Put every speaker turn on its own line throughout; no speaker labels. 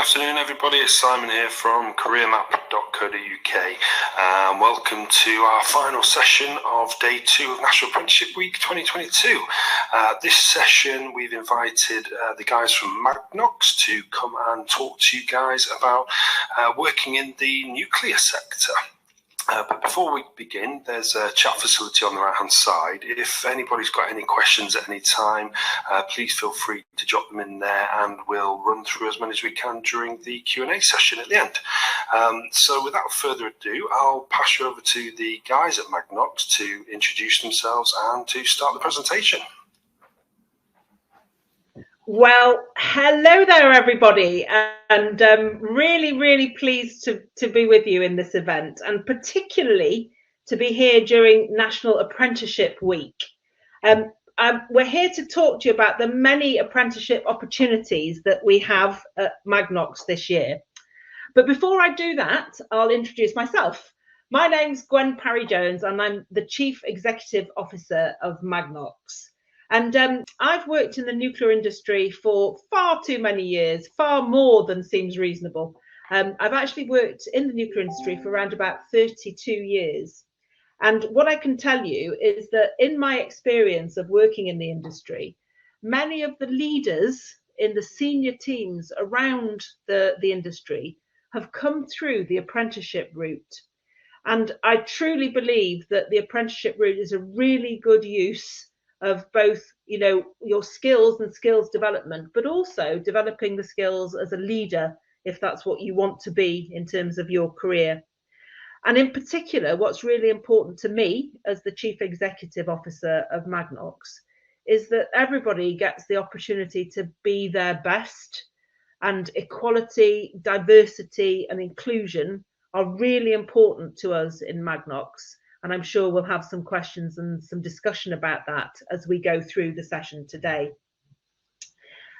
afternoon, everybody. It's Simon here from careermap.co.uk, and welcome to our final session of Day 2 of National Apprenticeship Week 2022. This session, we've invited the guys from Magnox to come and talk to you guys about working in the nuclear sector. But before we begin, there's a chat facility on the right hand side. If anybody's got any questions at any time, please feel free to drop them in there and we'll run through as many as we can during the Q&A session at the end. So without further ado, I'll pass you over to the guys at Magnox to introduce themselves and to start the presentation.
Well, hello there, everybody, and really pleased to be with you in this event, and particularly to be here during National Apprenticeship Week. We're here to talk to you about the many apprenticeship opportunities that we have at Magnox this year. But before I do that, I'll introduce myself. My name's Gwen Parry-Jones, and I'm the Chief Executive Officer of Magnox. And I've worked in the nuclear industry for far too many years, far more than seems reasonable. I've actually worked in the nuclear industry for around about 32 years. And what I can tell you is that in my experience of working in the industry, many of the leaders in the senior teams around the industry have come through the apprenticeship route. And I truly believe that the apprenticeship route is a really good use of both, you know, your skills and skills development, but also developing the skills as a leader, if that's what you want to be in terms of your career. And in particular, what's really important to me as the Chief Executive Officer of Magnox is that everybody gets the opportunity to be their best, and equality, diversity and inclusion are really important to us in Magnox. And I'm sure we'll have some questions and some discussion about that as we go through the session today.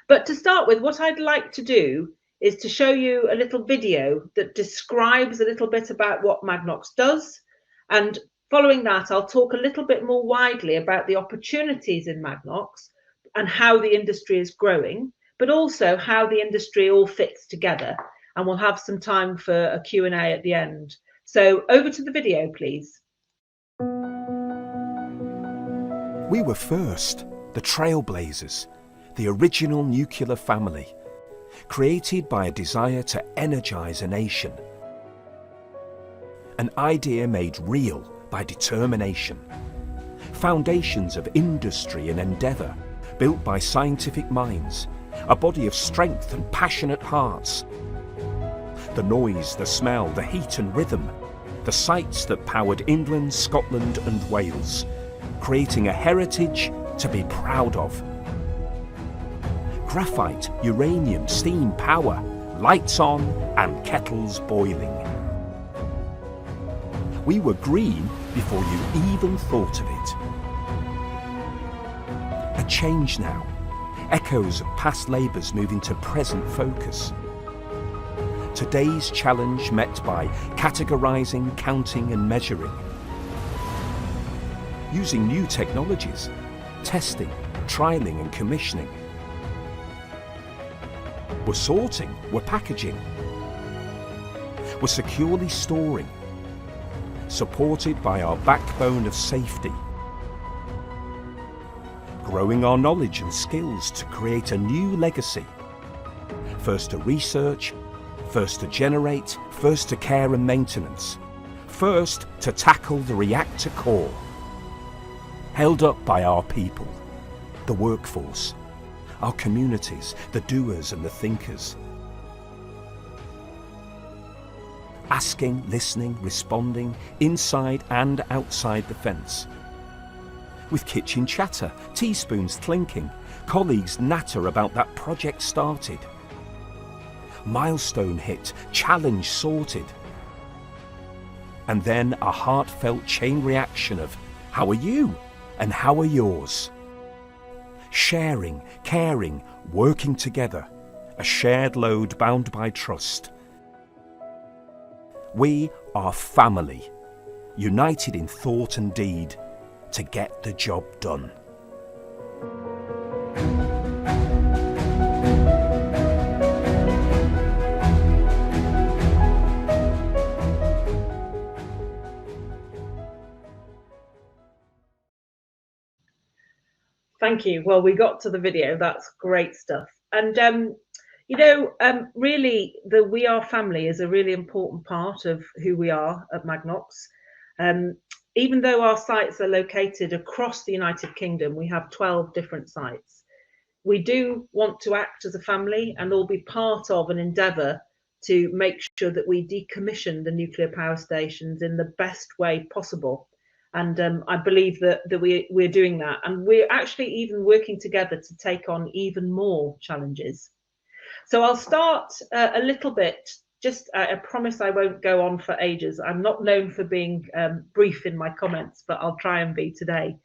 But to start with, what I'd like to do is to show you a little video that describes a little bit about what Magnox does. And following that, I'll talk a little bit more widely about the opportunities in Magnox and how the industry is growing, but also how the industry all fits together. And we'll have some time for a Q&A at the end. So over to the video, please.
We were first, the trailblazers, the original nuclear family, created by a desire to energize a nation. An idea made real by determination. Foundations of industry and endeavour, built by scientific minds, a body of strength and passionate hearts. The noise, the smell, the heat and rhythm, the sights that powered England, Scotland and Wales, creating a heritage to be proud of. Graphite, uranium, steam, power, lights on and kettles boiling. We were green before you even thought of it. A change now. Echoes of past labours moving to present focus. Today's challenge met by categorising, counting and measuring. Using new technologies, testing, trialling and commissioning. We're sorting, we're packaging. We're securely storing, supported by our backbone of safety. Growing our knowledge and skills to create a new legacy. First to research, first to generate, first to care and maintenance, first to tackle the reactor core. Held up by our people, the workforce, our communities, the doers and the thinkers. Asking, listening, responding, inside and outside the fence. With kitchen chatter, teaspoons clinking, colleagues natter about that project started. Milestone hit, challenge sorted. And then a heartfelt chain reaction of, how are you? And how are yours? Sharing, caring, working together, a shared load bound by trust. We are family, united in thought and deed to get the job done.
Thank you. Well, we got to the video. That's great stuff. And really, the We Are family is a really important part of who we are at Magnox. Even though our sites are located across the United Kingdom, we have 12 different sites. We do want to act as a family and all be part of an endeavour to make sure that we decommission the nuclear power stations in the best way possible. And I believe that we're doing that. And we're actually even working together to take on even more challenges. So I'll start a little bit. I promise I won't go on for ages. I'm not known for being brief in my comments, but I'll try and be today.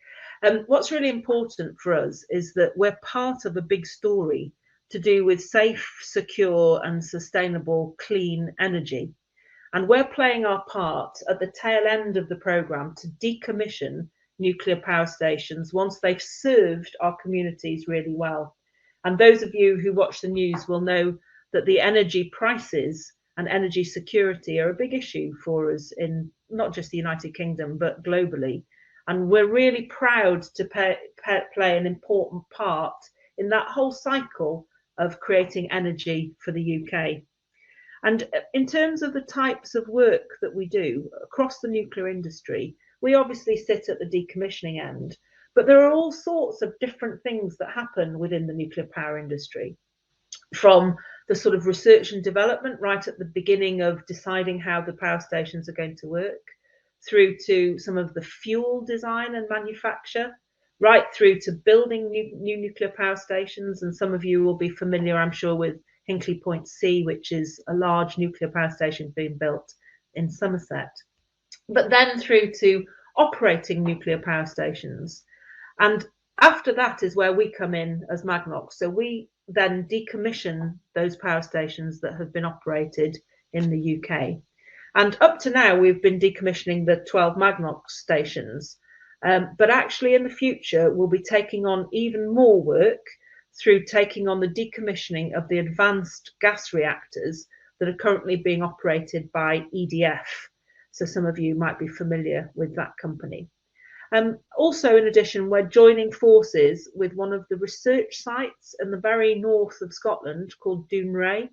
What's really important for us is that we're part of a big story to do with safe, secure and sustainable clean energy. And we're playing our part at the tail end of the programme to decommission nuclear power stations once they've served our communities really well. And those of you who watch the news will know that the energy prices and energy security are a big issue for us in not just the United Kingdom, but globally. And we're really proud to play an important part in that whole cycle of creating energy for the UK. And in terms of the types of work that we do across the nuclear industry, we obviously sit at the decommissioning end, but there are all sorts of different things that happen within the nuclear power industry, from the sort of research and development right at the beginning of deciding how the power stations are going to work, through to some of the fuel design and manufacture, right through to building new nuclear power stations. And some of you will be familiar, I'm sure, with Hinkley Point C, which is a large nuclear power station being built in Somerset. But then through to operating nuclear power stations. And after that is where we come in as Magnox. So we then decommission those power stations that have been operated in the UK. And up to now, we've been decommissioning the 12 Magnox stations. But actually, in the future, we'll be taking on even more work through taking on the decommissioning of the advanced gas reactors that are currently being operated by EDF. So some of you might be familiar with that company. Also, in addition, we're joining forces with one of the research sites in the very north of Scotland called Dounreay.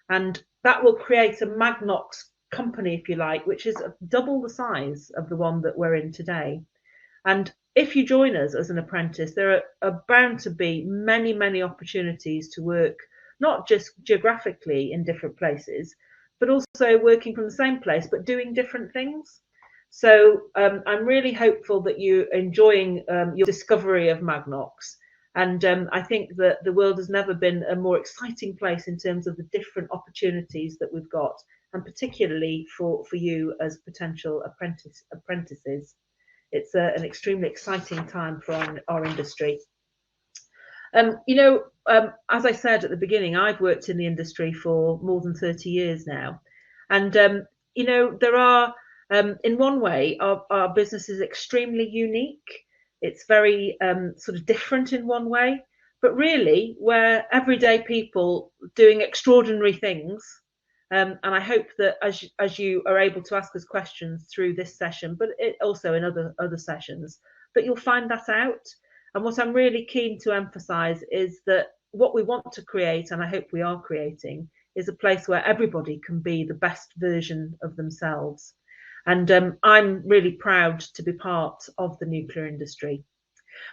And that will create a Magnox company, if you like, which is double the size of the one that we're in today. And if you join us as an apprentice, there are bound to be many, many opportunities to work, not just geographically in different places, but also working from the same place, but doing different things. So I'm really hopeful that you're enjoying your discovery of Magnox. And I think that the world has never been a more exciting place in terms of the different opportunities that we've got, and particularly for you as potential apprentices. It's an extremely exciting time for our industry. As I said at the beginning, I've worked in the industry for more than 30 years now. And, there are, in one way, our business is extremely unique. It's very sort of different in one way, but really we're everyday people doing extraordinary things. And I hope that as you are able to ask us questions through this session, but also in other sessions, that you'll find that out. And what I'm really keen to emphasize is that what we want to create, and I hope we are creating, is a place where everybody can be the best version of themselves. And I'm really proud to be part of the nuclear industry.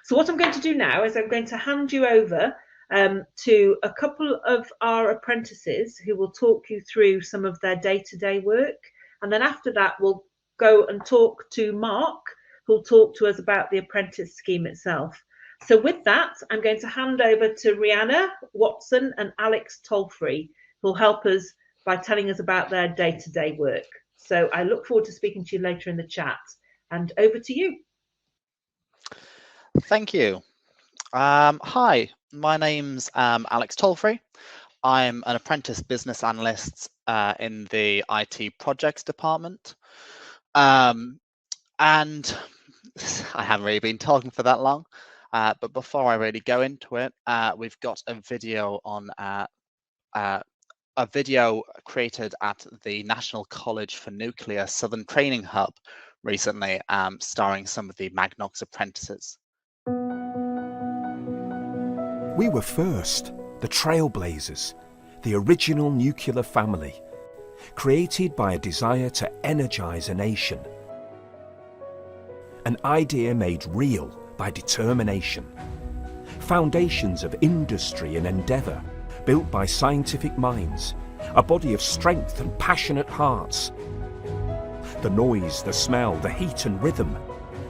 So what I'm going to do now is I'm going to hand you over to a couple of our apprentices who will talk you through some of their day-to-day work. And then after that, we'll go and talk to Mark, who'll talk to us about the apprentice scheme itself. So with that, I'm going to hand over to Rihanna Watson and Alex Tolfrey, who'll help us by telling us about their day-to-day work. So I look forward to speaking to you later in the chat, and over to you.
Thank you. Hi, my name's Alex Tolfrey. I'm an apprentice business analyst in the IT projects department. And I haven't really been talking for that long, but before I really go into it, we've got a video on a video created at the National College for Nuclear Southern Training Hub recently, starring some of the Magnox apprentices.
We were first, the trailblazers, the original nuclear family, created by a desire to energize a nation. An idea made real by determination. Foundations of industry and endeavour, built by scientific minds, a body of strength and passionate hearts. The noise, the smell, the heat and rhythm,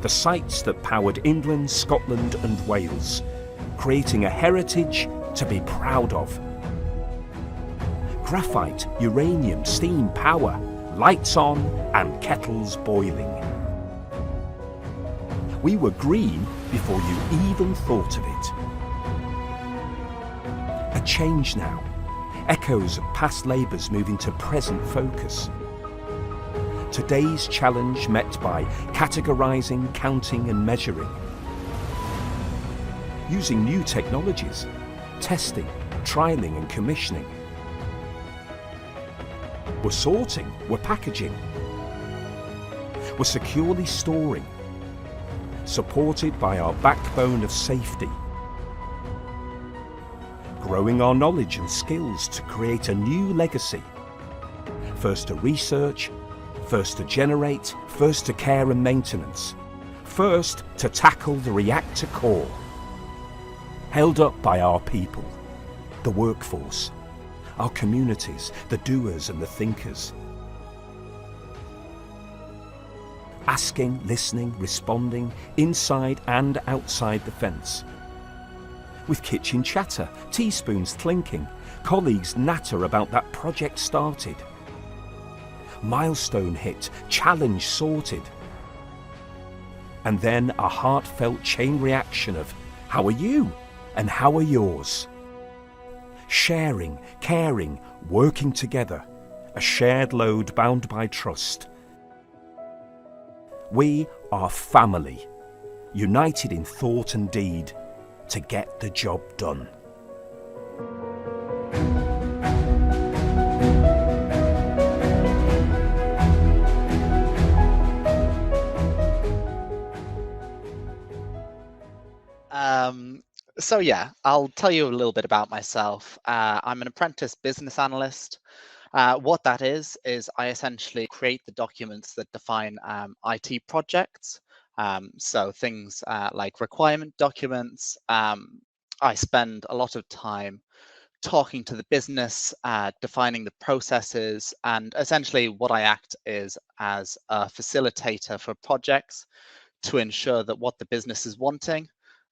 the sights that powered England, Scotland and Wales, creating a heritage to be proud of. Graphite, uranium, steam, power, lights on and kettles boiling. We were green before you even thought of it. A change now. Echoes of past labours moving to present focus. Today's challenge met by categorising, counting and measuring. Using new technologies, testing, trialling and commissioning. We're sorting, we're packaging. We're securely storing, supported by our backbone of safety. Growing our knowledge and skills to create a new legacy. First to research, first to generate, first to care and maintenance, first to tackle the reactor core. Held up by our people, the workforce, our communities, the doers and the thinkers. Asking, listening, responding, inside and outside the fence. With kitchen chatter, teaspoons clinking, colleagues natter about that project started. Milestone hit, challenge sorted. And then a heartfelt chain reaction of, how are you? And how are yours? Sharing, caring, working together, a shared load bound by trust. We are family, united in thought and deed, to get the job done.
So yeah, I'll tell you a little bit about myself. I'm an apprentice business analyst. What that is I essentially create the documents that define IT projects. So things like requirement documents. I spend a lot of time talking to the business, defining the processes, and essentially what I act is as a facilitator for projects to ensure that what the business is wanting,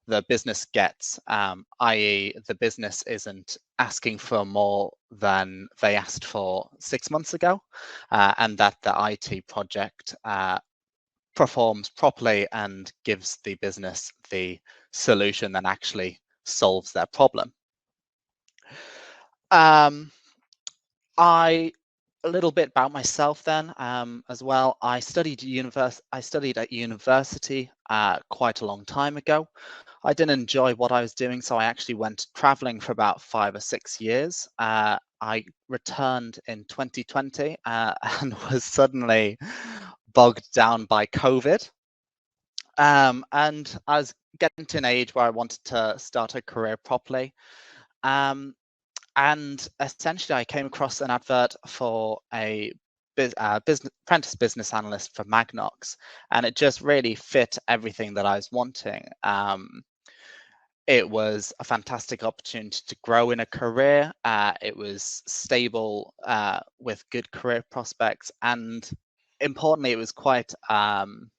the business gets, i.e. the business isn't asking for more than they asked for 6 months ago, and that the IT project performs properly and gives the business the solution that actually solves their problem. A little bit about myself then as well. I studied at university quite a long time ago. I didn't enjoy what I was doing, so I actually went traveling for about 5 or 6 years. I returned in 2020 and was suddenly bogged down by COVID. And I was getting to an age where I wanted to start a career properly. And essentially, I came across an advert for a apprentice business analyst for Magnox, and it just really fit everything that I was wanting. It was a fantastic opportunity to grow in a career. It was stable with good career prospects, and importantly, it was quite an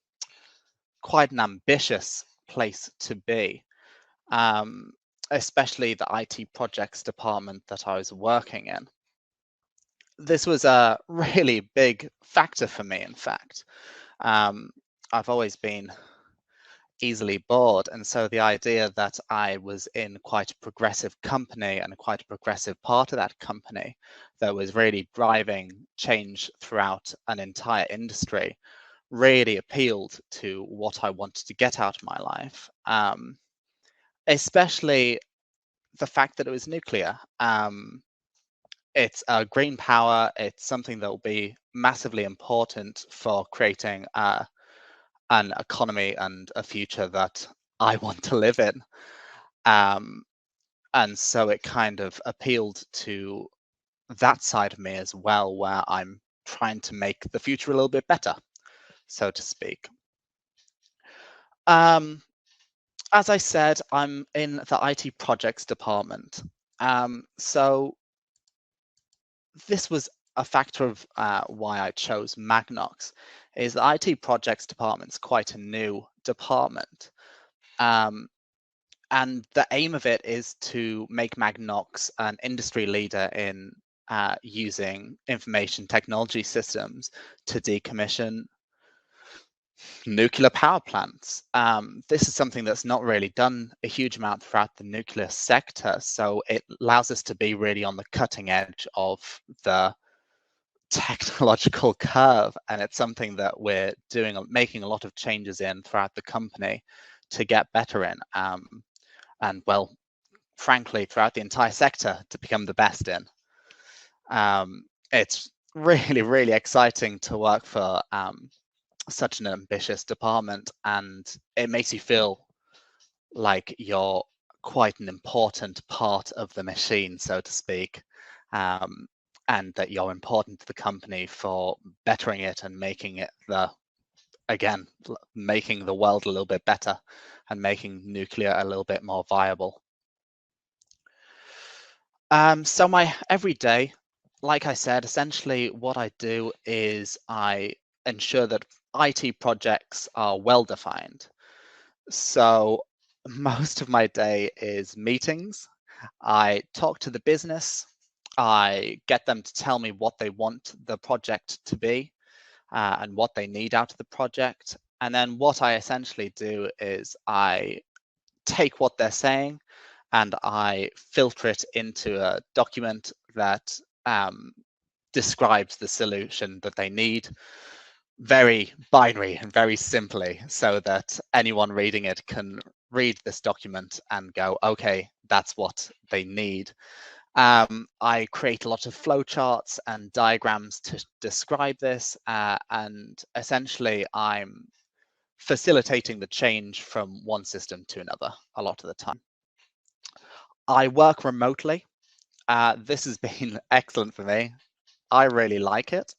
ambitious place to be. Especially the IT projects department that I was working in. This was a really big factor for me, in fact. I've always been easily bored, and so the idea that I was in quite a progressive company and quite a progressive part of that company that was really driving change throughout an entire industry really appealed to what I wanted to get out of my life. Especially the fact that it was nuclear. It's green power. It's something that will be massively important for creating an economy and a future that I want to live in. and so it kind of appealed to that side of me as well, where I'm trying to make the future a little bit better, so to speak. As I said, I'm in the IT projects department. So this was a factor of why I chose Magnox, is the IT projects department's quite a new department. And the aim of it is to make Magnox an industry leader in using information technology systems to decommission nuclear power plants. This is something that's not really done a huge amount throughout the nuclear sector, so it allows us to be really on the cutting edge of the technological curve, and it's something that we're making a lot of changes in throughout the company to get better in, and well, frankly, throughout the entire sector to become the best in. It's really, really exciting to work for such an ambitious department, and it makes you feel like you're quite an important part of the machine, so to speak, and that you're important to the company for bettering it and making it making the world a little bit better and making nuclear a little bit more viable. So my everyday, like I said, essentially what I do is I ensure that IT projects are well defined. So most of my day is meetings. I talk to the business. I get them to tell me what they want the project to be and what they need out of the project. And then what I essentially do is I take what they're saying and I filter it into a document that describes the solution that they need, very binary and very simply, so that anyone reading it can read this document and go, okay, that's what they need. I create a lot of flowcharts and diagrams to describe this, and essentially I'm facilitating the change from one system to another a lot of the time. I work remotely. This has been excellent for me. I really like it.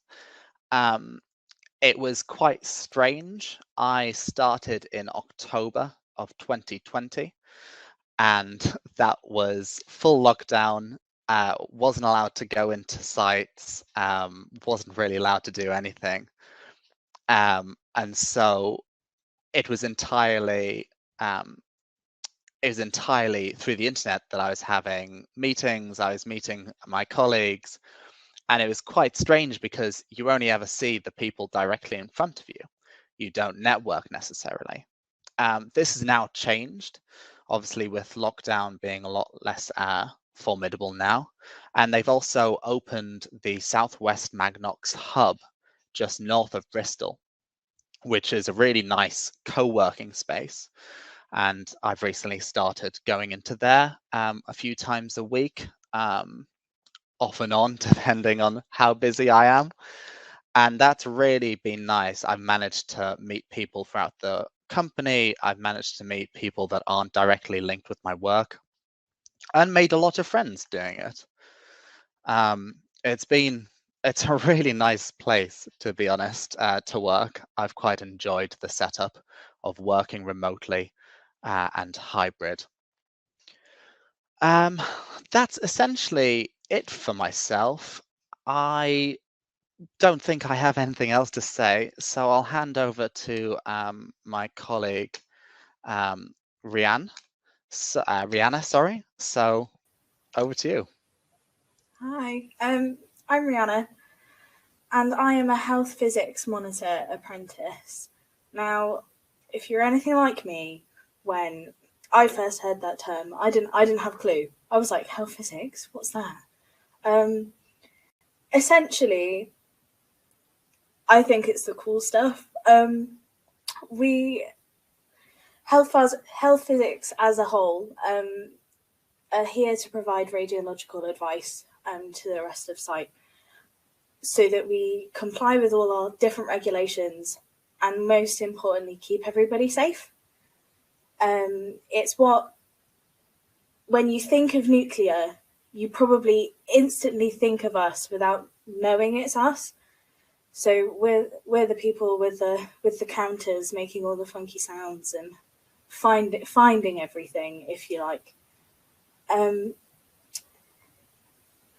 It was quite strange. I started in October of 2020, and that was full lockdown. Wasn't allowed to go into sites, wasn't really allowed to do anything. And so it was entirely through the internet that I was having meetings. I was meeting my colleagues, and it was quite strange because you only ever see the people directly in front of you. You don't network necessarily. This has now changed, obviously with lockdown being a lot less formidable now. And they've also opened the Southwest Magnox hub just north of Bristol, which is a really nice co-working space. And I've recently started going into there a few times a week, off and on, depending on how busy I am. And that's really been nice. I've managed to meet people throughout the company. I've managed to meet people that aren't directly linked with my work and made a lot of friends doing it. It's a really nice place, to be honest, to work. I've quite enjoyed the setup of working remotely and hybrid. That's essentially it for myself. I don't think I have anything else to say, so I'll hand over to my colleague Rihanna. Sorry. So over to you.
Hi, I'm Rihanna, and I am a health physics monitor apprentice. Now, if you're anything like me, when I first heard that term, I didn't have a clue. I was like, health physics? What's that? Essentially, I think it's the cool stuff. Health physics as a whole are here to provide radiological advice to the rest of site, so that we comply with all our different regulations and, most importantly, keep everybody safe. It's what when you think of nuclear, you probably instantly think of us without knowing it's us. So we're the people with the counters making all the funky sounds and finding everything, if you like.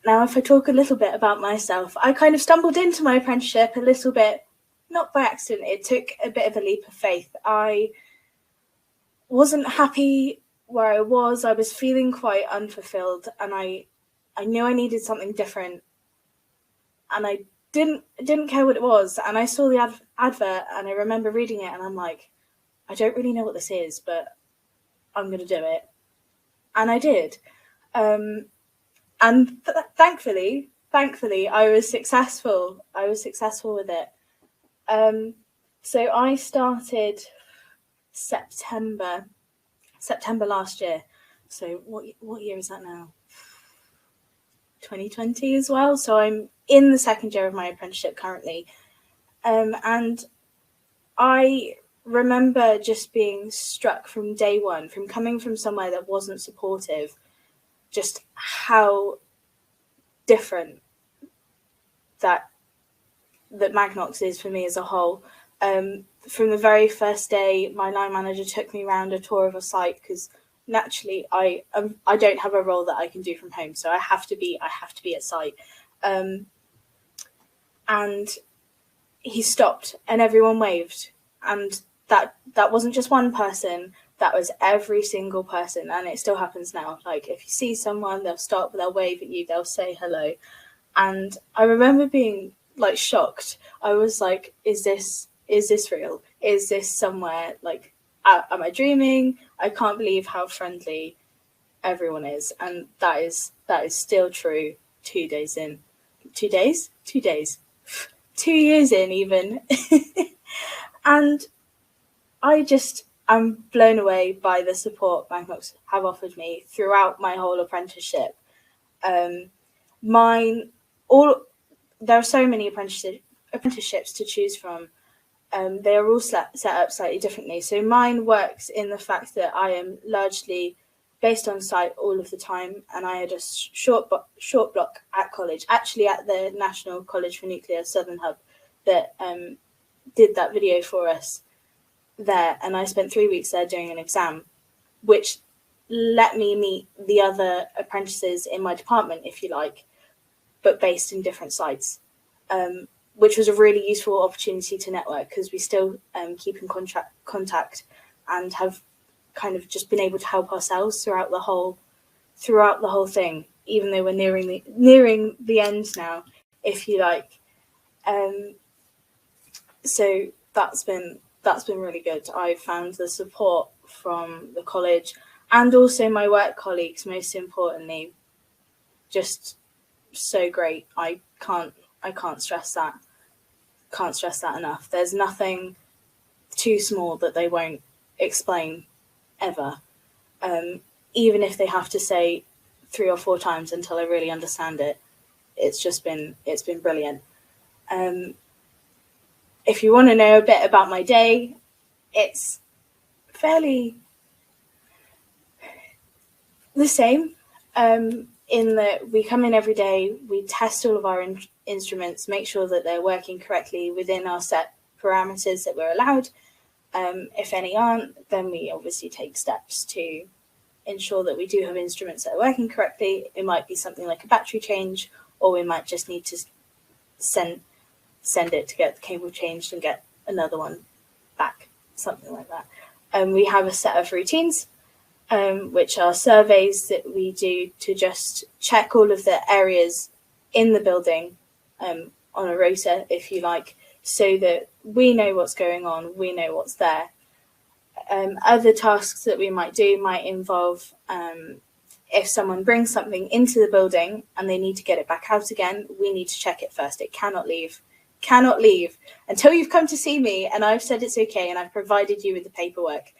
Now, if I talk a little bit about myself, I kind of stumbled into my apprenticeship a little bit, not by accident. It took a bit of a leap of faith. I wasn't happy where I was. I was feeling quite unfulfilled, and I knew I needed something different, and I didn't care what it was. And I saw the advert, and I remember reading it, and I'm like, I don't really know what this is, but I'm going to do it. And I did. And thankfully, I was successful. I was successful with it. So I started September last year. So what year is that now? 2020 as well. So I'm in the second year of my apprenticeship currently. And I remember just being struck from day one, from coming from somewhere that wasn't supportive, just how different that Magnox is for me as a whole. From the very first day, my line manager took me around a tour of a site, because naturally I don't have a role that I can do from home, so I have to be at site. And he stopped and everyone waved, and that wasn't just one person, that was every single person, and it still happens now. Like, if you see someone, they'll stop, they'll wave at you, they'll say hello. And I remember being like shocked. I was like, is this real? Is this somewhere, like, am I dreaming? I can't believe how friendly everyone is. And that is still true 2 days in. 2 days? 2 days. 2 years in even. And I'm blown away by the support Magnox have offered me throughout my whole apprenticeship. There are so many apprenticeships to choose from. They are all set up slightly differently. So mine works in the fact that I am largely based on site all of the time, and I had a short block at college, actually at the National College for Nuclear Southern Hub, that did that video for us there, and I spent 3 weeks there doing an exam, which let me meet the other apprentices in my department, if you like, but based in different sites, which was a really useful opportunity to network, because we still keep in contact and have kind of just been able to help ourselves throughout the whole thing, even though we're nearing the end now, if you like. So that's been really good. I found the support from the college and also my work colleagues, most importantly, just so great. I can't stress that. Can't stress that enough. There's nothing too small that they won't explain ever. Even if they have to say 3 or 4 times until I really understand it. It's been brilliant. If you want to know a bit about my day, it's fairly the same, in that we come in every day, we test all of our instruments, make sure that they're working correctly within our set parameters that we're allowed. If any aren't, then we obviously take steps to ensure that we do have instruments that are working correctly. It might be something like a battery change, or we might just need to send it to get the cable changed and get another one back, something like that. We have a set of routines, which are surveys that we do to just check all of the areas in the building on a rota, if you like, so that we know what's going on, we know what's there. Other tasks that we might do might involve if someone brings something into the building and they need to get it back out again, we need to check it first. It cannot leave until you've come to see me and I've said it's okay and I've provided you with the paperwork.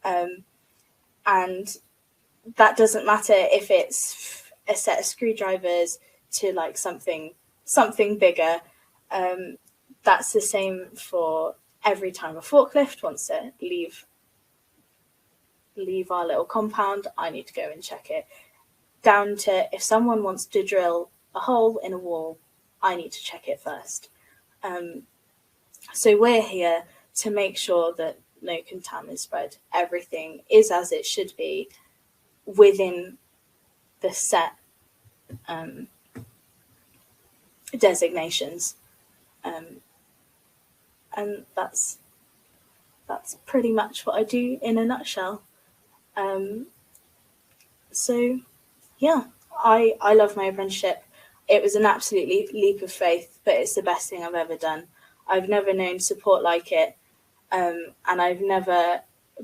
And that doesn't matter if it's a set of screwdrivers to like something bigger. That's the same for every time a forklift wants to leave leave our little compound, I need to go and check it. Down to if someone wants to drill a hole in a wall, I need to check it first. So we're here to make sure that no contaminant is spread. Everything is as it should be within the set designations. And that's pretty much what I do in a nutshell. So yeah, I love my apprenticeship. It was an absolute leap of faith, but it's the best thing I've ever done. I've never known support like it, and I've never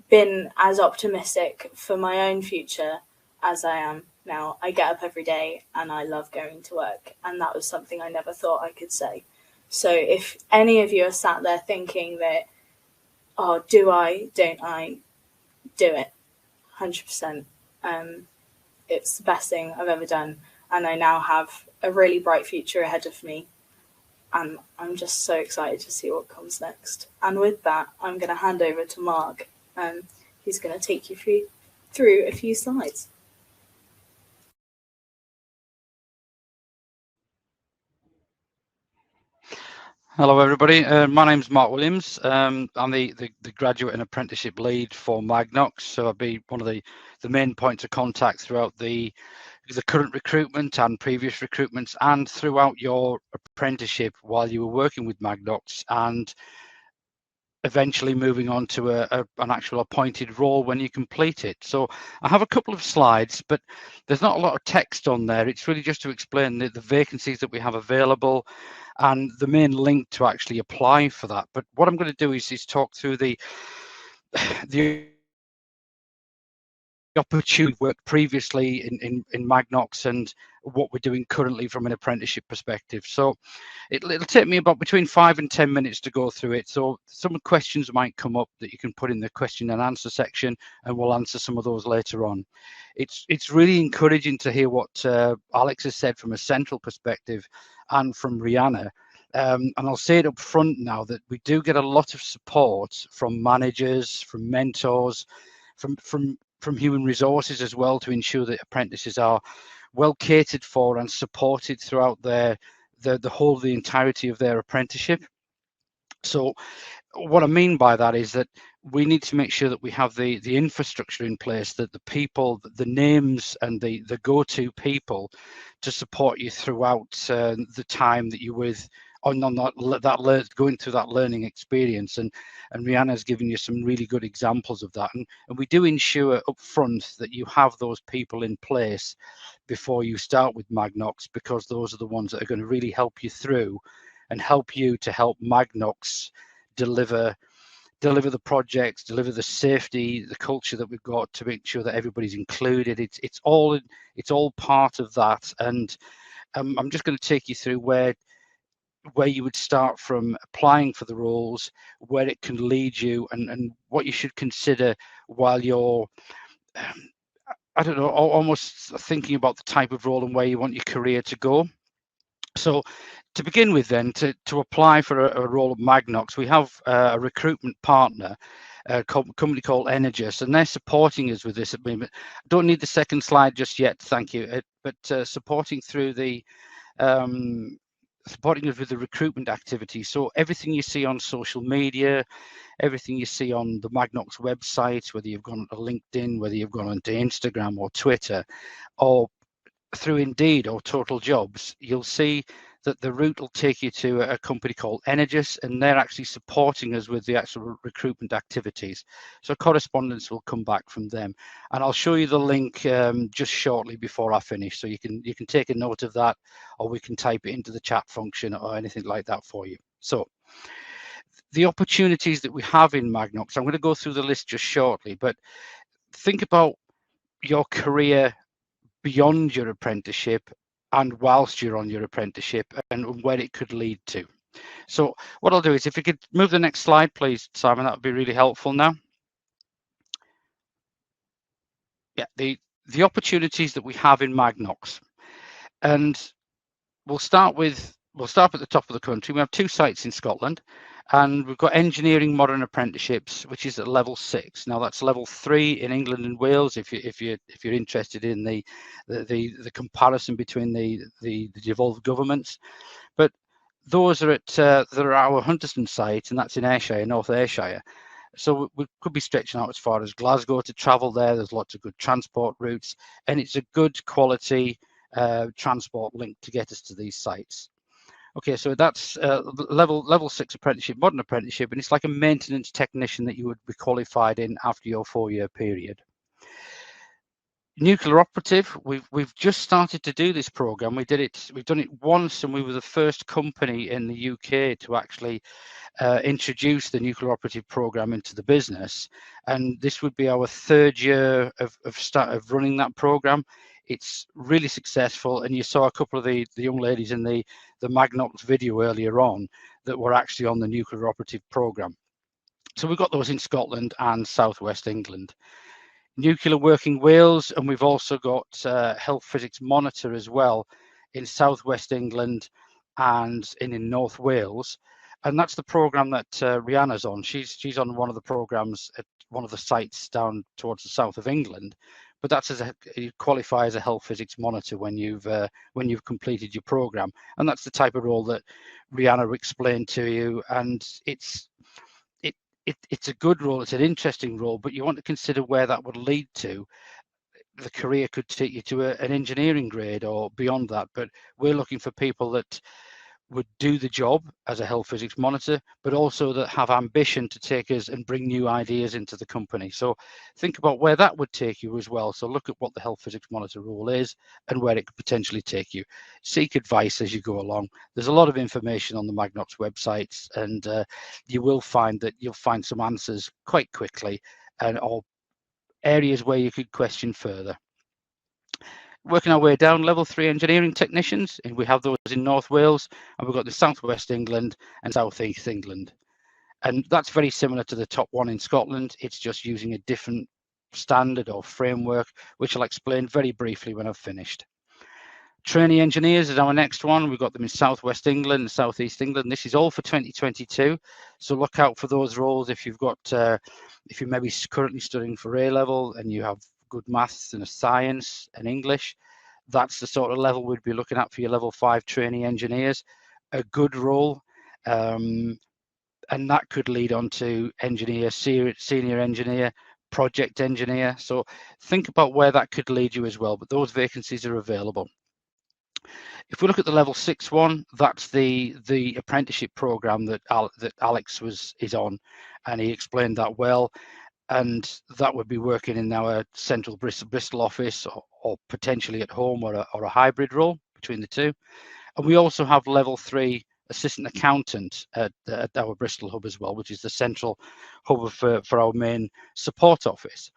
been as optimistic for my own future as I am now. I get up every day and I love going to work, and that was something I never thought I could say. So if any of you are sat there thinking that, oh, do I, don't I, do it, 100%. It's the best thing I've ever done, and I now have a really bright future ahead of me, and I'm just so excited to see what comes next. And with that, I'm going to hand over to Mark, and he's going to take you through a few slides.
Hello everybody, my name's Mark Williams. I'm the graduate and apprenticeship lead for Magnox, so I'll be one of the main points of contact throughout the current recruitment and previous recruitments, and throughout your apprenticeship while you were working with Magnox, and eventually moving on to an actual appointed role when you complete it. So I have a couple of slides, but there's not a lot of text on there. It's really just to explain the vacancies that we have available and the main link to actually apply for that. But what I'm going to do is talk through the opportunity worked previously in Magnox and what we're doing currently from an apprenticeship perspective. So it'll take me about between 5 and 10 minutes to go through it. So some questions might come up that you can put in the question and answer section, and we'll answer some of those later on. It's really encouraging to hear what Alex has said from a central perspective and from Rihanna. And I'll say it up front now that we do get a lot of support from managers, from mentors, from human resources as well, to ensure that apprentices are well catered for and supported throughout the entirety of their apprenticeship. So what I mean by that is that we need to make sure that we have the infrastructure in place, that the people, the names and the go-to people to support you throughout the time that you're with going through that learning experience. And Rihanna's given you some really good examples of that. And we do ensure up front that you have those people in place before you start with Magnox, because those are the ones that are going to really help you through and help you to help Magnox deliver the projects, deliver the safety, the culture that we've got, to make sure that everybody's included. It's all part of that. And I'm just going to take you through where you would start from applying for the roles, where it can lead you, and what you should consider while you're I don't know, almost thinking about the type of role and where you want your career to go. So to begin with then, to apply for a role at Magnox, we have a recruitment partner, a company called Energous, and they're supporting us with this at the moment. I don't need the second slide just yet, thank you, but supporting through supporting us with the recruitment activity. So everything you see on social media, everything you see on the Magnox website, whether you've gone to LinkedIn, whether you've gone onto Instagram or Twitter, or through Indeed or Total Jobs, you'll see that the route will take you to a company called Energous, and they're actually supporting us with the actual recruitment activities. So correspondence will come back from them, and I'll show you the link just shortly before I finish, so you can take a note of that, or we can type it into the chat function or anything like that for you. So the opportunities that we have in Magnox, I'm going to go through the list just shortly, but think about your career beyond your apprenticeship and whilst you're on your apprenticeship, and where it could lead to. So what I'll do is, if you could move the next slide, please, Simon, that would be really helpful now. Yeah, the opportunities that we have in Magnox. And we'll start with we'll start at the top of the country. We have 2 sites in Scotland, and we've got Engineering Modern Apprenticeships, which is at level 6. Now that's level 3 in England and Wales. If you're interested in the comparison between the devolved governments, but those are at our Hunterston site, and that's in Ayrshire, North Ayrshire. So we could be stretching out as far as Glasgow to travel there. There's lots of good transport routes, and it's a good quality transport link to get us to these sites. Okay, so that's level 6 apprenticeship, modern apprenticeship, and it's like a maintenance technician that you would be qualified in after your 4-year period. Nuclear operative, we've just started to do this program. We've done it once, and we were the first company in the UK to actually introduce the nuclear operative program into the business, and this would be our 3rd year of running that program. It's really successful, and you saw a couple of the young ladies in the Magnox video earlier on that were actually on the nuclear operative program. So we've got those in Scotland and southwest England. Nuclear working Wales, and we've also got health physics monitor as well in southwest England and in North Wales, and that's the program that Rihanna's on. She's on one of the programs at one of the sites down towards the south of England, but that's you qualify as a health physics monitor when you've completed your program, and that's the type of role that Rihanna explained to you, and it's a good role. It's an interesting role, but you want to consider where that would lead to. The career could take you to an engineering grade or beyond that, but we're looking for people that would do the job as a health physics monitor, but also that have ambition to take us and bring new ideas into the company. So think about where that would take you as well. So look at what the health physics monitor role is and where it could potentially take you. Seek advice as you go along. There's a lot of information on the Magnox websites, and you will find that you'll find some answers quite quickly, and or areas where you could question further. Working our way down, level 3 engineering technicians, and we have those in North Wales, and we've got the southwest England and southeast England, and that's very similar to the top one in Scotland. It's just using a different standard or framework, which I'll explain very briefly when I've finished. Trainee engineers is our next one. We've got them in southwest England and southeast England. This is all for 2022, so look out for those roles. If you've got if you're maybe currently studying for A level and you have good maths and science and English, that's the sort of level we'd be looking at for your level 5 trainee engineers. A good role, and that could lead on to engineer, senior engineer, project engineer. So think about where that could lead you as well, but those vacancies are available. If we look at the level 6 one, that's the apprenticeship program that Alex is on, and he explained that well. And that would be working in our central Bristol office, or potentially at home, or a hybrid role between the two. And we also have level 3 assistant accountant at our Bristol hub as well, which is the central hub for our main support office.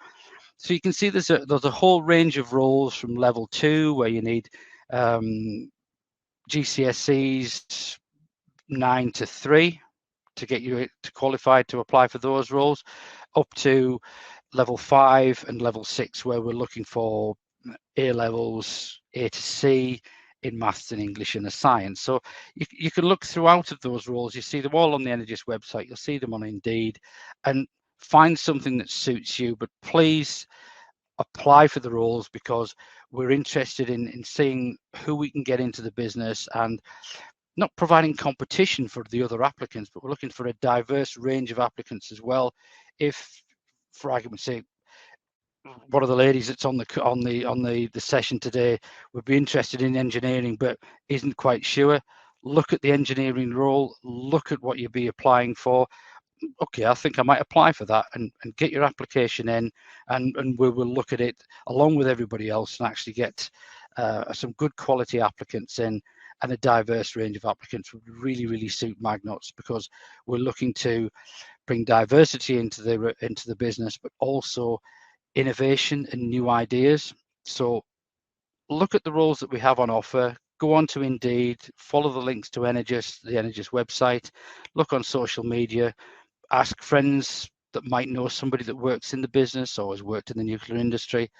So you can see there's a whole range of roles from level 2 where you need GCSEs 9 to 3 to get you qualified to apply for those roles, up to level 5 and level 6 where we're looking for A levels, A to C in maths and English and science. So you can look throughout of those roles. You see them all on the Energis website. You'll see them on Indeed, and find something that suits you. But please apply for the roles, because we're interested in seeing who we can get into the business, and not providing competition for the other applicants, but we're looking for a diverse range of applicants as well. If, for argument's sake, one of the ladies that's on the session today would be interested in engineering but isn't quite sure, look at the engineering role, look at what you'll be applying for. Okay, I think I might apply for that, and get your application in, and we will look at it along with everybody else and actually get some good quality applicants in. And a diverse range of applicants would really suit Magnox, because we're looking to bring diversity into the business, but also innovation and new ideas. So look at the roles that we have on offer. Go on to Indeed, follow the links to Energis, the Energis website, look on social media, ask friends that might know somebody that works in the business or has worked in the nuclear industry,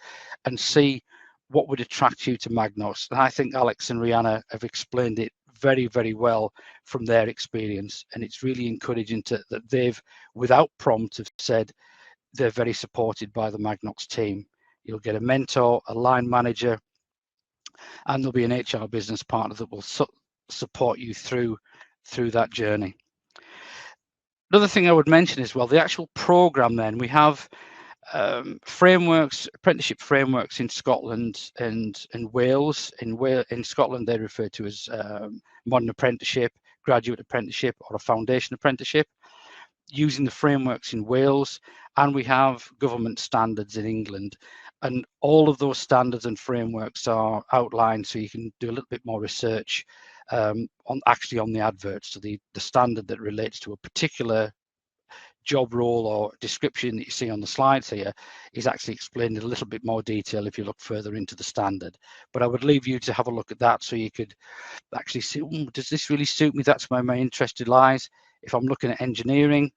and see what would attract you to Magnox. And I think Alex and Rihanna have explained it very, very well from their experience. And it's really encouraging that they've, without prompt, have said they're very supported by the Magnox team. You'll get a mentor, a line manager, and there'll be an HR business partner that will support you through that journey. Another thing I would mention as well, the actual program. Then we have frameworks, apprenticeship frameworks in Scotland and Wales. In Scotland, they're referred to as modern apprenticeship, graduate apprenticeship, or a foundation apprenticeship, using the frameworks in Wales. And we have government standards in England. And all of those standards and frameworks are outlined, so you can do a little bit more research on the adverts. So the standard that relates to a particular job role or description that you see on the slides here is actually explained in a little bit more detail if you look further into the standard. But I would leave you to have a look at that so you could actually see, does this really suit me? That's where my interest lies. If I'm looking at engineering,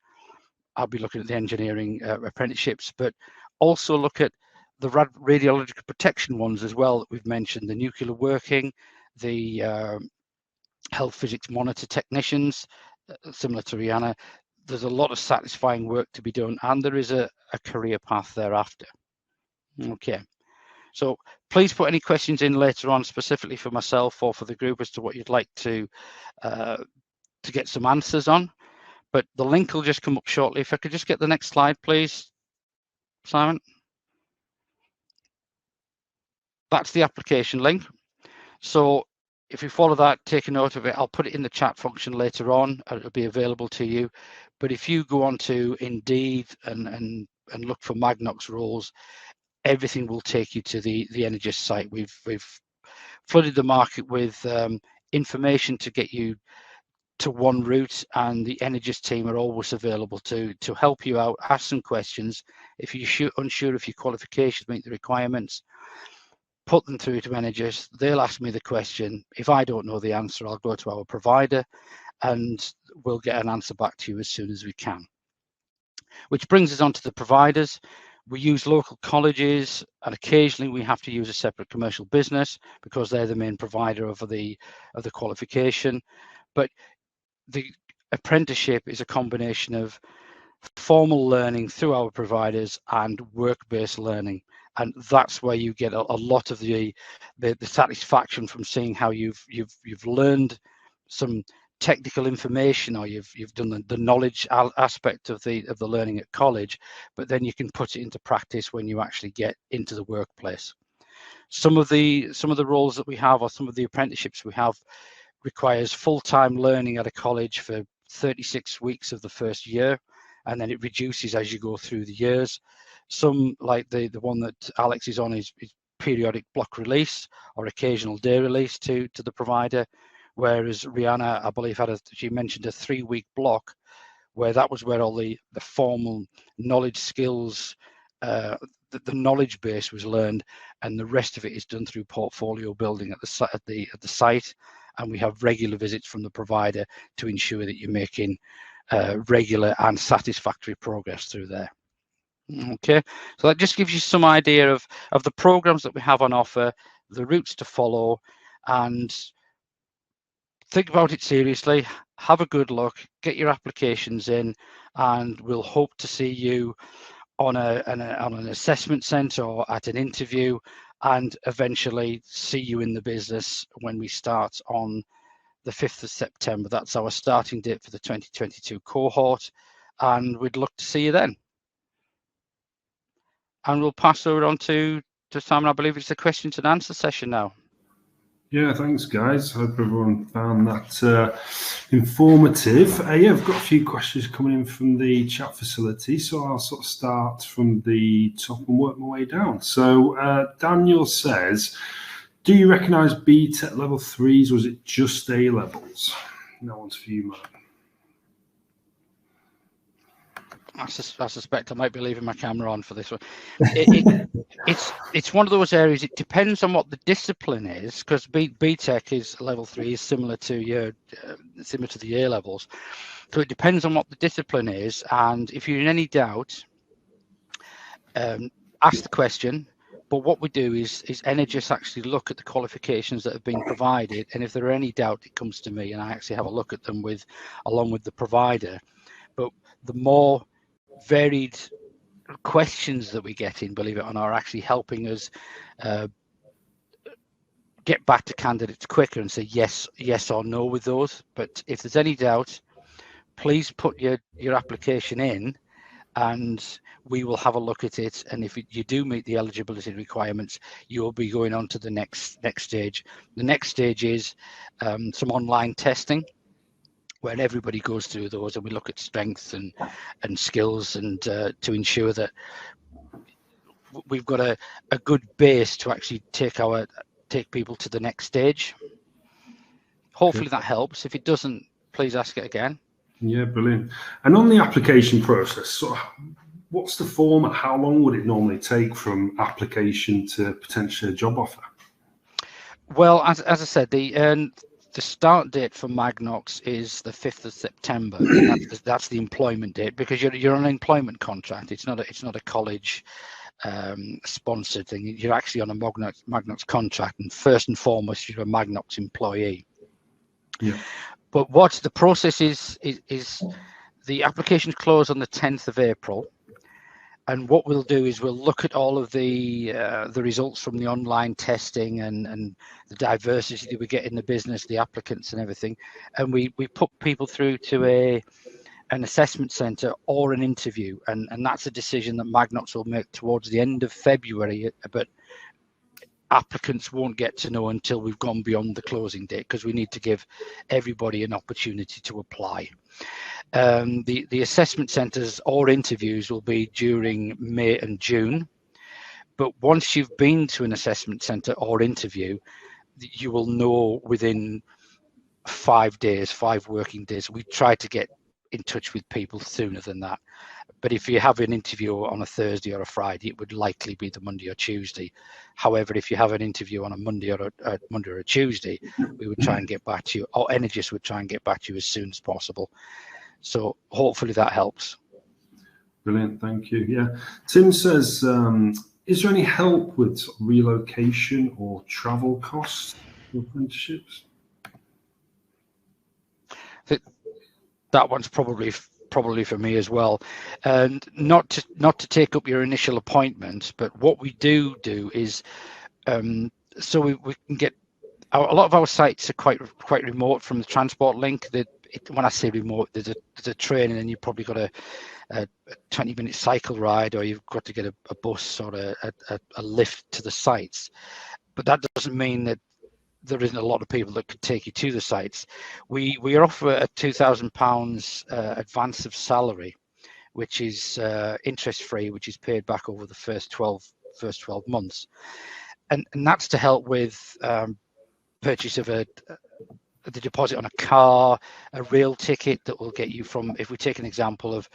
I'll be looking at the engineering apprenticeships, but also look at the radiological protection ones as well that we've mentioned, the nuclear working, the health physics monitor technicians, similar to Rihanna. There's a lot of satisfying work to be done, and there is a career path thereafter. Okay, so please put any questions in later on, specifically for myself or for the group, as to what you'd like to get some answers on. But the link will just come up shortly. If I could just get the next slide, please, Simon. That's the application link. So if you follow that, take a note of it. I'll put it in the chat function later on. It'll be available to you. But if you go on to Indeed and look for Magnox roles, everything will take you to the Energist site. We've flooded the market with information to get you to one route, and the Energist team are always available to help you out, ask some questions. If you're unsure if your qualifications meet the requirements, put them through to Energist. They'll ask me the question. If I don't know the answer, I'll go to our provider and we'll get an answer back to you as soon as we can. Which brings us on to the providers. We use local colleges, and occasionally we have to use a separate commercial business because they're the main provider of the qualification. But the apprenticeship is a combination of formal learning through our providers and work-based learning, and that's where you get a lot of the satisfaction from seeing how you've learned some technical information, or you've done the knowledge aspect of the learning at college, but then you can put it into practice when you actually get into the workplace. Some of the roles that we have, or some of the apprenticeships we have, requires full-time learning at a college for 36 weeks of the first year, and then it reduces as you go through the years. Some, like the one that Alex is on, is periodic block release or occasional day release to the provider, whereas Rihanna, I believe, she mentioned a 3-week block, where that was where all the formal knowledge skills, the knowledge base was learned, and the rest of it is done through portfolio building at the site. And we have regular visits from the provider to ensure that you're making regular and satisfactory progress through there. Okay, so that just gives you some idea of the programs that we have on offer, the routes to follow, and think about it seriously. Have a good look, get your applications in, and we'll hope to see you on an assessment centre or at an interview, and eventually see you in the business when we start on the 5th of September. That's our starting date for the 2022 cohort, and we'd look to see you then. And we'll pass over on to Simon. I believe it's the questions and answer session now.
Yeah, thanks, guys. Hope everyone found that informative. Yeah, I've got a few questions coming in from the chat facility, so I'll sort of start from the top and work my way down. So Daniel says, do you recognise BTEC level 3s, or is it just A levels? That one's for you, Mark.
I suspect I might be leaving my camera on for this one. It's one of those areas. It depends on what the discipline is, because BTEC is level 3, is similar to the A levels. So it depends on what the discipline is, and if you're in any doubt, ask the question. But what we do is Energis actually look at the qualifications that have been provided, and if there are any doubt, it comes to me, and I actually have a look at them along with the provider. But the more varied questions that we get in, believe it or not, are actually helping us get back to candidates quicker and say yes or no with those. But if there's any doubt, please put your application in, and we will have a look at it. And if you do meet the eligibility requirements, you'll be going on to the next stage. The next stage is some online testing, where everybody goes through those, and we look at strengths and skills, and to ensure that we've got a good base to actually take people to the next stage. Hopefully that helps. If it doesn't, please ask it again.
Yeah, brilliant. And on the application process, so what's the format? How long would it normally take from application to potentially a job offer? Well, as I said, the start date for Magnox is the 5th of September. That's the employment date, because you're on an employment contract. It's not a college sponsored thing. You're actually on a Magnox contract, and first and foremost, you're a Magnox employee. Yeah. But what the process is the applications close on the 10th of April. And what we'll do is we'll look at all of the results from the online testing and the diversity that we get in the business, the applicants and everything. And we put people through to an assessment centre or an interview. And that's a decision that Magnox will make towards the end of February. But applicants won't get to know until we've gone beyond the closing date, because we need to give everybody an opportunity to apply. The assessment centres or interviews will be during May and June, but once you've been to an assessment centre or interview, you will know within 5 working days. We try to get in touch with people sooner than that, but if you have an interview on a Thursday or a Friday, it would likely be the Monday or Tuesday. However, if you have an interview on a Monday or a Tuesday, we would try and get back to you, or Energis would try and get back to you as soon as possible. So hopefully that helps. Brilliant, thank you. Yeah, Tim says, is there any help with relocation or travel costs for apprenticeships? That one's probably for me as well, and not to take up your initial appointment, but what we do is so we can get a lot of our sites are quite remote from the transport link. When I say remote, there's a train, and then you've probably got a 20-minute cycle ride, or you've got to get a bus or a lift to the sites. But that doesn't mean that there isn't a lot of people that could take you to the sites. We offer a £2,000 advance of salary, which is interest free, which is paid back over the first 12 months, and that's to help with purchase of the deposit on a car, a rail ticket that will get you from, if we take an example of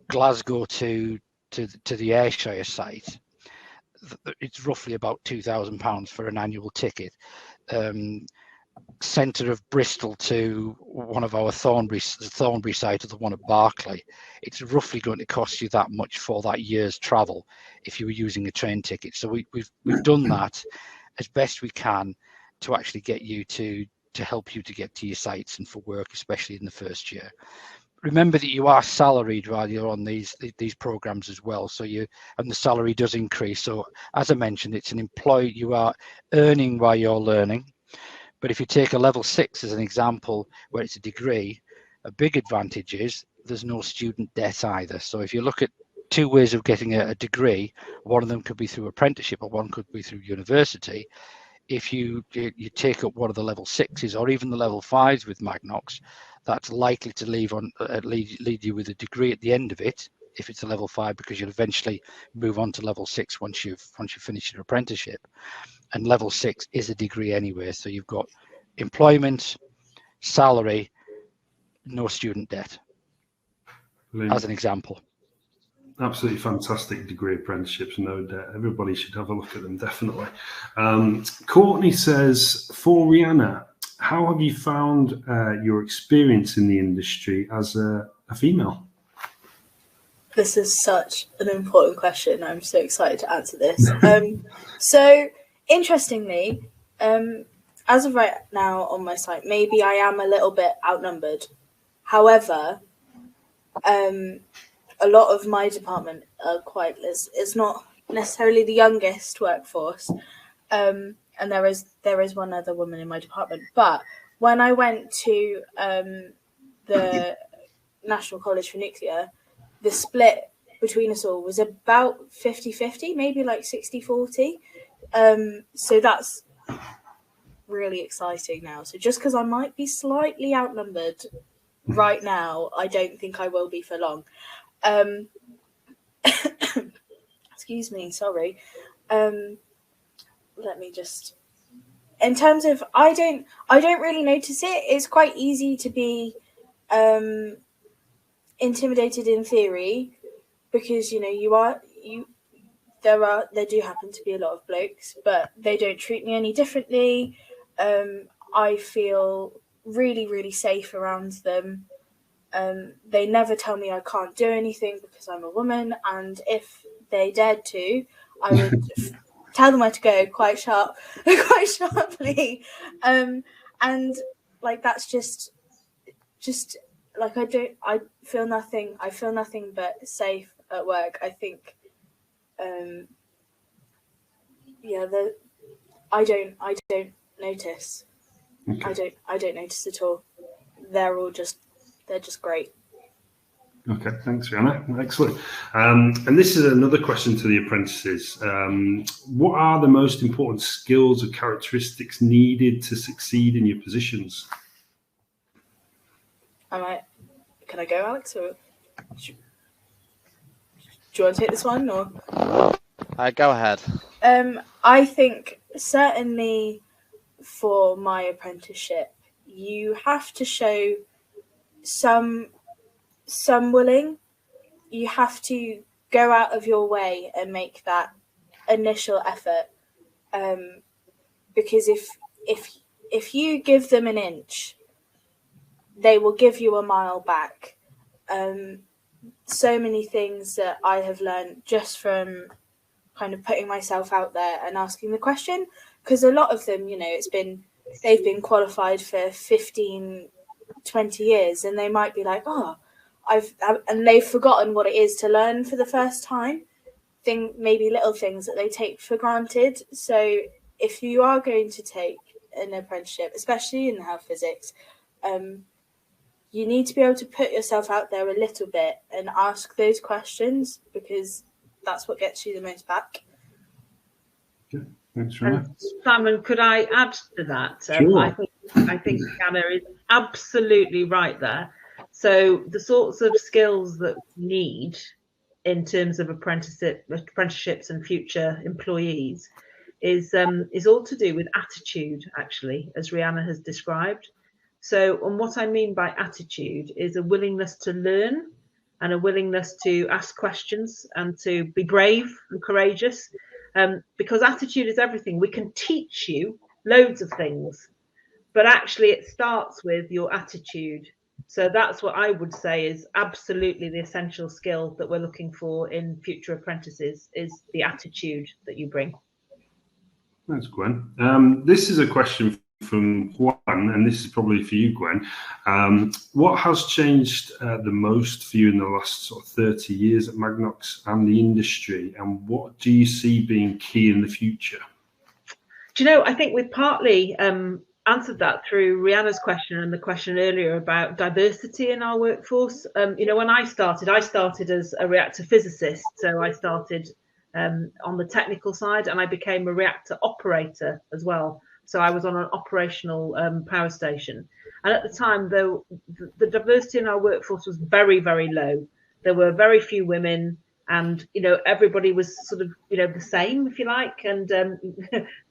Glasgow to the Ayrshire site, it's roughly about £2,000 for an annual ticket. Centre of Bristol to one of our Thornbury site, or the one at Barclay, it's roughly going to cost you that much for that year's travel if you were using a train ticket. So we've done that as best we can to actually get you to help you to get to your sites and for work, especially in the first year. Remember that you are salaried while you're on these programs as well, so and the salary does increase. So as I mentioned, it's an employee, you are earning while you're learning. But if you take a level 6 as an example, where it's a degree, a big advantage is there's no student debt either. So if you look at 2 ways of getting a degree, one of them could be through apprenticeship, or one could be through university. If you take up one of the level 6s or even the level 5s with Magnox, that's likely to lead you with a degree at the end of it, if it's a level 5, because you'll eventually move on to level 6 once you've finished your apprenticeship. And level 6 is a degree anyway, so you've got employment, salary, no student debt. Brilliant. As an example. Absolutely fantastic degree apprenticeships, no debt. Everybody should have a look at them, definitely. Courtney says, for Rihanna, how have you found your experience in the industry as a female?
This is such an important question. I'm so excited to answer this. So, interestingly, as of right now on my site, maybe I am a little bit outnumbered. However, a lot of my department are quite, it's not necessarily the youngest workforce. And there is one other woman in my department. But when I went to the National College for Nuclear, the split between us all was about 50-50, maybe like 60-40. So that's really exciting now. So just because I might be slightly outnumbered right now, I don't think I will be for long. Excuse me, sorry. Let me just, in terms of, I don't really notice it. It's quite easy to be intimidated in theory, because there do happen to be a lot of blokes, but they don't treat me any differently. I feel really, really safe around them. They never tell me I can't do anything because I'm a woman, and if they dared to, I would tell them where to go quite sharply. And like, that's just like, I feel nothing but safe at work. I think I don't notice. Okay. I don't notice at all. They're just great.
Okay, thanks, Rihanna. Excellent. And this is another question to the apprentices. What are the most important skills or characteristics needed to succeed in your positions?
Can I go, Alex, or do you want to take this one, or?
Go ahead.
I think certainly for my apprenticeship, you have to show some willing. You have to go out of your way and make that initial effort, because if you give them an inch, they will give you a mile back. So many things that I have learned just from kind of putting myself out there and asking the question, because a lot of them, they've been qualified for 15, 20 years, and they might be like, and they've forgotten what it is to learn for the first time. Maybe little things that they take for granted. So if you are going to take an apprenticeship, especially in health physics, you need to be able to put yourself out there a little bit and ask those questions, because that's what gets you the most back.
Okay. Thanks, Rihanna.
Simon, could I add to that?
Sure.
I think Anna is absolutely right there. So the sorts of skills that we need in terms of apprenticeships and future employees is all to do with attitude, actually, as Rihanna has described. So, and what I mean by attitude is a willingness to learn and a willingness to ask questions and to be brave and courageous, because attitude is everything. We can teach you loads of things, but actually it starts with your attitude. So that's what I would say is absolutely the essential skill that we're looking for in future apprentices, is the attitude that you bring.
Thanks, Gwen. This is a question from Juan, and this is probably for you, Gwen. What has changed the most for you in the last sort of 30 years at Magnox and the industry, and what do you see being key in the future?
Do you know, I think we partly answered that through Rihanna's question and the question earlier about diversity in our workforce. When I started as a reactor physicist, so I started on the technical side, and I became a reactor operator as well. So I was on an operational power station. And at the time, though, the diversity in our workforce was very, very low. There were very few women, and everybody was sort of the same, if you like, and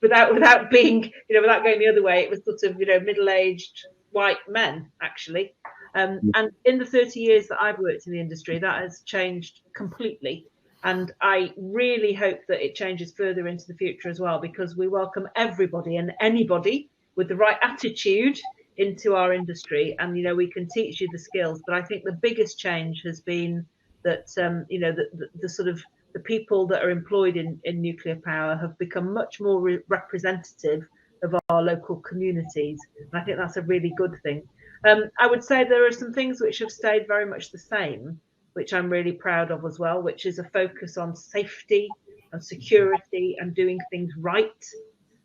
without being without going the other way, it was sort of middle-aged white men, actually. And in the 30 years that I've worked in the industry, that has changed completely. And I really hope that it changes further into the future as well, because we welcome everybody and anybody with the right attitude into our industry, and we can teach you the skills. But I think the biggest change has been that the sort of the people that are employed in nuclear power have become much more representative of our local communities, and I think that's a really good thing. I would say there are some things which have stayed very much the same, which I'm really proud of as well, which is a focus on safety and security and doing things right.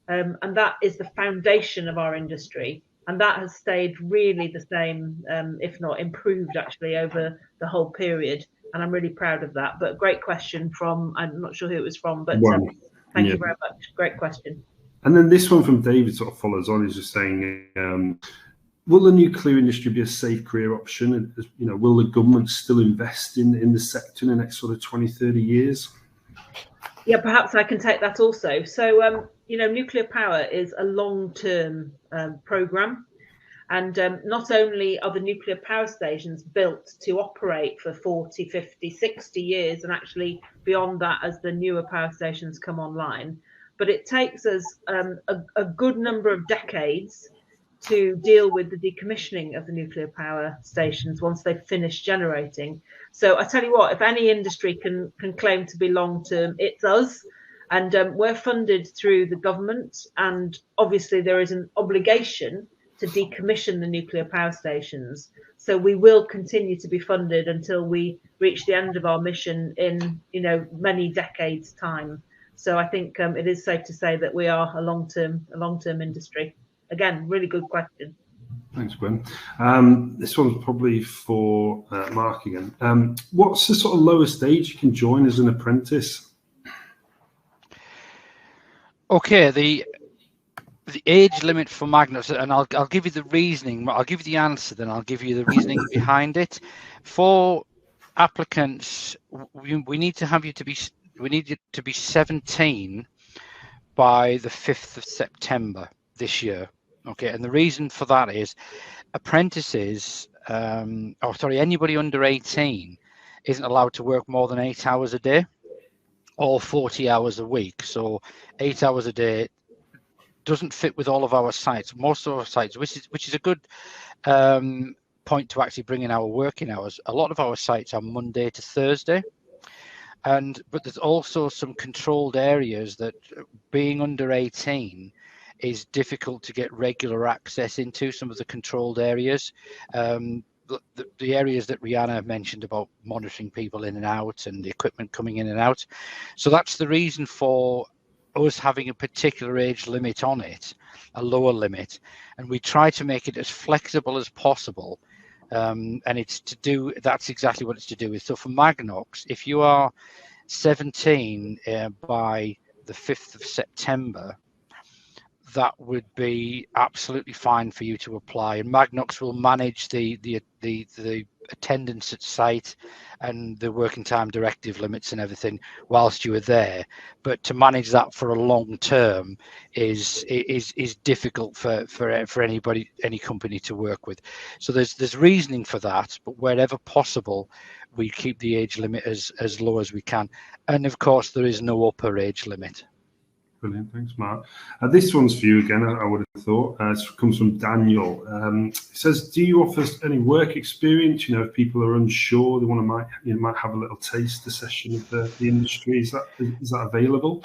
And that is the foundation of our industry. And that has stayed really the same, if not improved actually over the whole period. And I'm really proud of that. But great question from, I'm not sure who it was from, but thank you very much. Great question.
And then this one from David sort of follows on. He's just saying, will the nuclear industry be a safe career option? And, will the government still invest in the sector in the next sort of 20, 30 years?
Yeah, perhaps I can take that also. So, nuclear power is a long-term programme. And not only are the nuclear power stations built to operate for 40, 50, 60 years, and actually beyond that as the newer power stations come online, but it takes us a good number of decades to deal with the decommissioning of the nuclear power stations once they've finished generating. So I tell you what, if any industry can claim to be long-term, it's us. And we're funded through the government. And obviously there is an obligation to decommission the nuclear power stations. So we will continue to be funded until we reach the end of our mission in, many decades' time. So I think it is safe to say that we are a long-term industry. Again, really good question.
Thanks, Gwen. This one's probably for Mark again. What's the sort of lowest age you can join as an apprentice?
Okay, the age limit for Magnox, and I'll give you the reasoning. I'll give you the answer, then I'll give you the reasoning behind it. For applicants, we need to have you to be 17 by the 5th of September this year. Okay, and the reason for that is apprentices, anybody under 18 isn't allowed to work more than 8 hours a day or 40 hours a week. So 8 hours a day doesn't fit with all of our sites, most of our sites, which is a good point to actually bring in our working hours. A lot of our sites are Monday to Thursday. But there's also some controlled areas that being under 18 is difficult to get regular access into, some of the controlled areas. The areas that Rihanna mentioned about monitoring people in and out and the equipment coming in and out. So that's the reason for us having a particular age limit on it, a lower limit. And we try to make it as flexible as possible. And that's exactly what it's to do with. So for Magnox, if you are 17 by the 5th of September, that would be absolutely fine for you to apply, and Magnox will manage the attendance at site and the working time directive limits and everything whilst you are there. But to manage that for a long term is difficult for anybody, any company to work with. So there's reasoning for that, but wherever possible we keep the age limit as low as we can, and of course there is no upper age limit.
Brilliant, thanks, Mark. This one's for you again, I would have thought. It comes from Daniel. It says, do you offer any work experience? If people are unsure, they might have a little taster session of the industry. Is that available?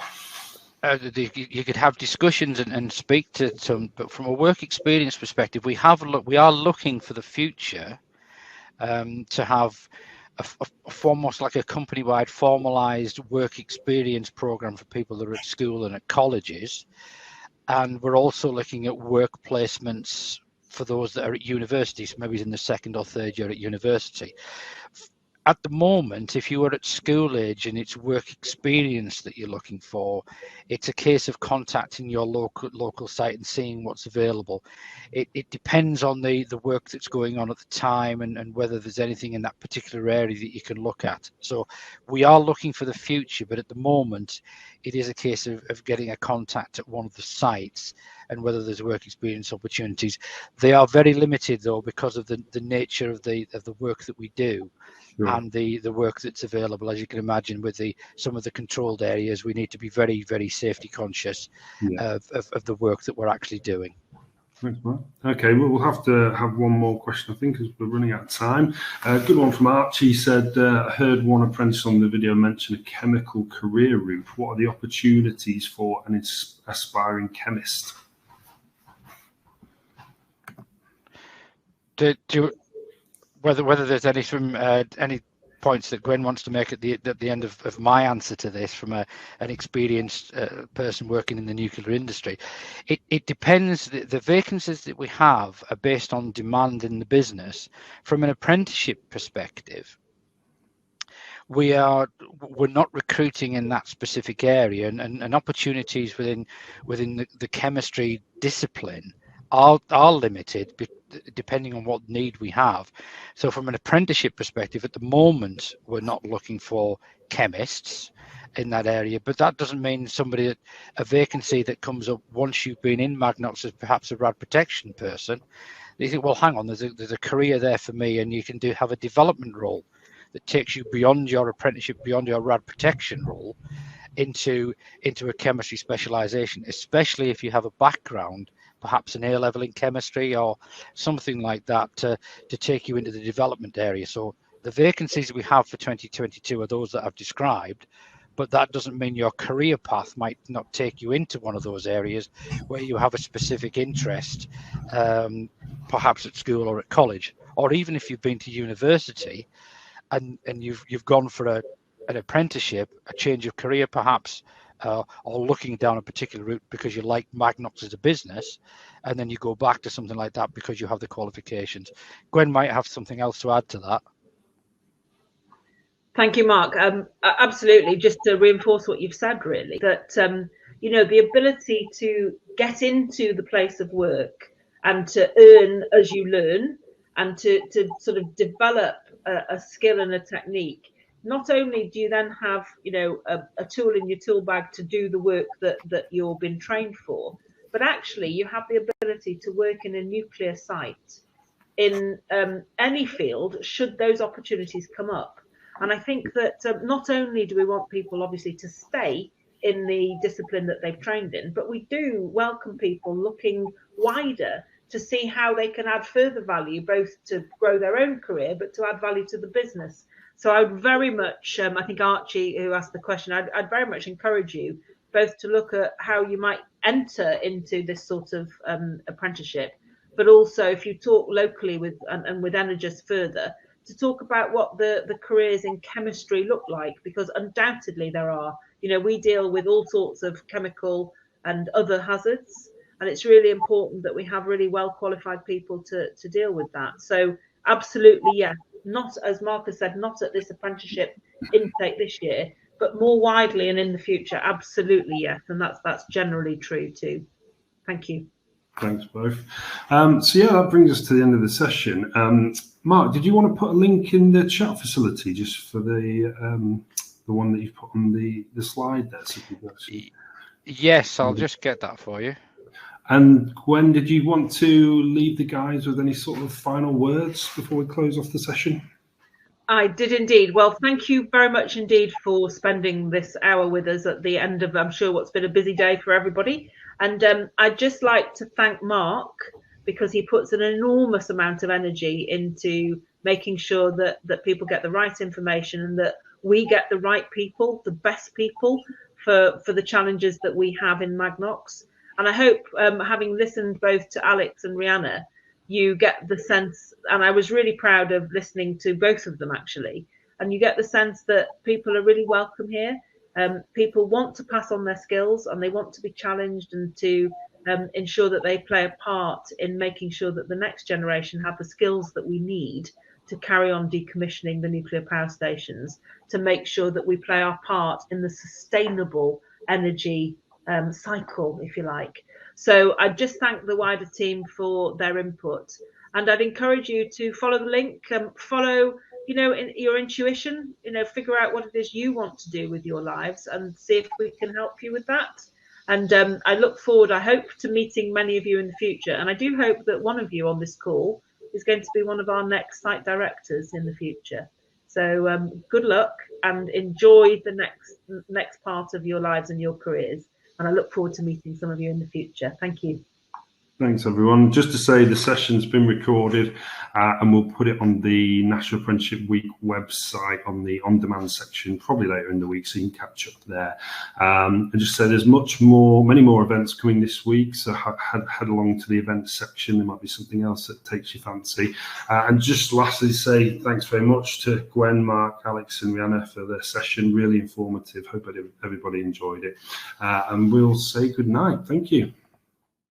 You could have discussions and speak to some, but from a work experience perspective, we are looking for the future to have almost like a company-wide formalized work experience program for people that are at school and at colleges. And we're also looking at work placements for those that are at university, so maybe in the second or third year at university. At the moment, if you are at school age and it's work experience that you're looking for, it's a case of contacting your local site and seeing what's available. It depends on the work that's going on at the time and whether there's anything in that particular area that you can look at. So we are looking for the future, but at the moment, it is a case of getting a contact at one of the sites and whether there's work experience opportunities. They are very limited though, because of the nature of the work that we do. Sure. And the work that's available. As you can imagine, with some of the controlled areas, we need to be very, very safety conscious of the work that we're actually doing.
Thanks, Mark. Okay, we'll have to have one more question, I think, as we're running out of time. Good one from Archie. He said, I heard one apprentice on the video mention a chemical career route. What are the opportunities for an aspiring chemist?
Whether there's any points that Gwen wants to make at the end of my answer to this from an experienced person working in the nuclear industry, it depends. The vacancies that we have are based on demand in the business. From an apprenticeship perspective, we're not recruiting in that specific area, and opportunities within the chemistry discipline are limited depending on what need we have. So from an apprenticeship perspective, at the moment, we're not looking for chemists in that area, but that doesn't mean a vacancy that comes up once you've been in Magnox as perhaps a rad protection person, you think, well, hang on, there's a career there for me, and you can have a development role that takes you beyond your apprenticeship, beyond your rad protection role, into a chemistry specialization, especially if you have a background, perhaps an A-level in chemistry or something like that, to take you into the development area. So the vacancies we have for 2022 are those that I've described, but that doesn't mean your career path might not take you into one of those areas where you have a specific interest, perhaps at school or at college, or even if you've been to university and you've gone for an apprenticeship, a change of career perhaps, or looking down a particular route because you like Magnox as a business, and then you go back to something like that because you have the qualifications. Gwen might have something else to add to that.
Thank you, Mark. Absolutely. Just to reinforce what you've said, really, that the ability to get into the place of work and to earn as you learn, and to sort of develop a skill and a technique. Not only do you then have, a tool in your tool bag to do the work that you've been trained for, but actually you have the ability to work in a nuclear site in any field should those opportunities come up. And I think that not only do we want people obviously to stay in the discipline that they've trained in, but we do welcome people looking wider to see how they can add further value, both to grow their own career, but to add value to the business. So I would very much, I think Archie, who asked the question, I'd very much encourage you both to look at how you might enter into this sort of apprenticeship, but also if you talk locally with Energis further, to talk about what the careers in chemistry look like, because undoubtedly there are. We deal with all sorts of chemical and other hazards, and it's really important that we have really well qualified people to deal with that. So absolutely, yeah. Not, as Marcus said, not at this apprenticeship intake this year, but more widely and in the future, absolutely, yes. And that's generally true too. Thank you.
Thanks both. So yeah, that brings us to the end of the session. Mark, did you want to put a link in the chat facility just for the one that you've put on the slide there? So
yes, I'll just get that for you.
And Gwen, did you want to leave the guys with any sort of final words before we close off the session?
I did indeed. Well, thank you very much indeed for spending this hour with us at the end of, I'm sure, what's been a busy day for everybody. And I'd just like to thank Mark, because he puts an enormous amount of energy into making sure that people get the right information and that we get the right people, the best people for the challenges that we have in Magnox. And I hope, having listened both to Alex and Rihanna, you get the sense, and I was really proud of listening to both of them actually, and you get the sense that people are really welcome here. People want to pass on their skills, and they want to be challenged, and to ensure that they play a part in making sure that the next generation have the skills that we need to carry on decommissioning the nuclear power stations, to make sure that we play our part in the sustainable energy cycle, if you like. So I just thank the wider team for their input, and I'd encourage you to follow the link, follow your intuition, figure out what it is you want to do with your lives, and see if we can help you with that. And I look forward, I hope, to meeting many of you in the future, and I do hope that one of you on this call is going to be one of our next site directors in the future. So good luck and enjoy the next part of your lives and your careers. And I look forward to meeting some of you in the future. Thank you.
Thanks, everyone. Just to say the session's been recorded and we'll put it on the National Apprenticeship Week website on the on-demand section probably later in the week, so you can catch up there. And just say there's many more events coming this week, so head along to the events section. There might be something else that takes your fancy. And just lastly say thanks very much to Gwen, Mark, Alex and Rihanna for their session. Really informative. Hope everybody enjoyed it. And we'll say good night. Thank you.